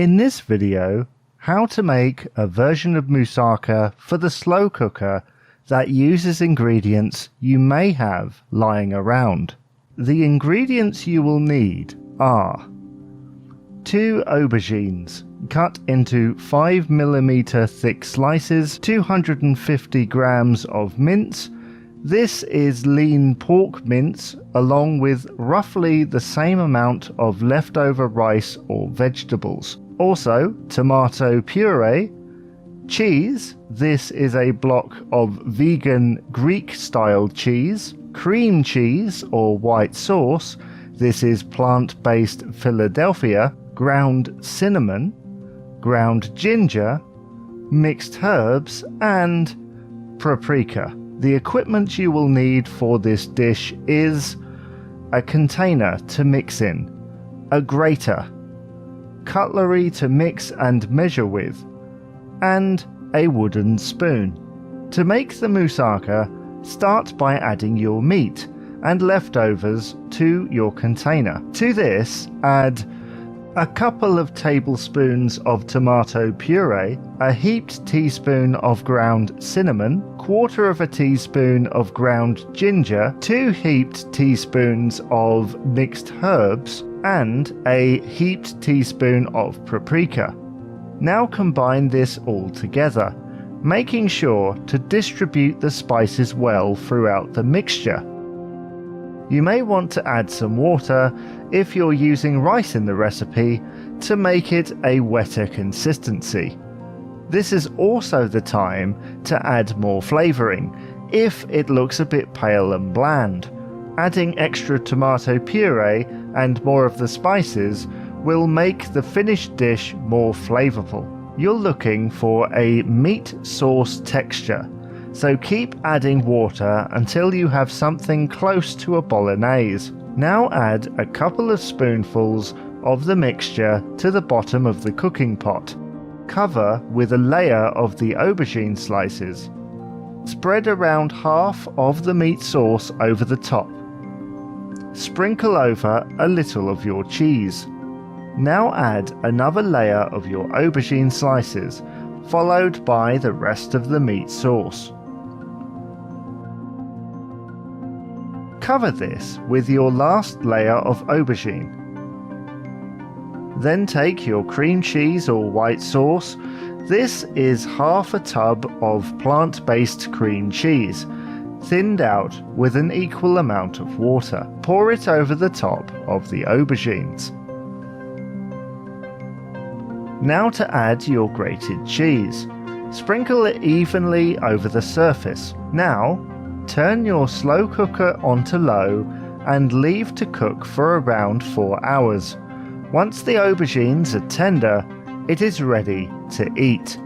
In this video, how to make a version of moussaka for the slow cooker that uses ingredients you may have lying around. The ingredients you will need are 2 aubergines cut into 5mm thick slices, 250 grams of mince. This is lean pork mince along with roughly the same amount of leftover rice or vegetables. Also, tomato puree, cheese, this is a block of vegan Greek-style cheese, cream cheese or white sauce, this is plant-based Philadelphia, ground cinnamon, ground ginger, mixed herbs, and paprika. The equipment you will need for this dish is a container to mix in, a grater, cutlery to mix and measure with, and a wooden spoon. To make the moussaka, start by adding your meat and leftovers to your container. To this, add a couple of tablespoons of tomato puree, a heaped teaspoon of ground cinnamon, 1/4 teaspoon of ground ginger, 2 heaped teaspoons of mixed herbs, and a heaped teaspoon of paprika. Now combine this all together, making sure to distribute the spices well throughout the mixture. You may want to add some water if you're using rice in the recipe to make it a wetter consistency. This is also the time to add more flavouring if it looks a bit pale and bland. Adding extra tomato puree and more of the spices will make the finished dish more flavourful. You're looking for a meat sauce texture, so keep adding water until you have something close to a bolognese. Now add a couple of spoonfuls of the mixture to the bottom of the cooking pot. Cover with a layer of the aubergine slices. Spread around half of the meat sauce over the top. Sprinkle over a little of your cheese. Now add another layer of your aubergine slices, followed by the rest of the meat sauce. Cover this with your last layer of aubergine. Then take your cream cheese or white sauce. This is half a tub of plant-based cream cheese, thinned out with an equal amount of water. Pour it over the top of the aubergines. Now to add your grated cheese. Sprinkle it evenly over the surface. Now, turn your slow cooker onto low and leave to cook for around 4 hours. Once the aubergines are tender, it is ready to eat.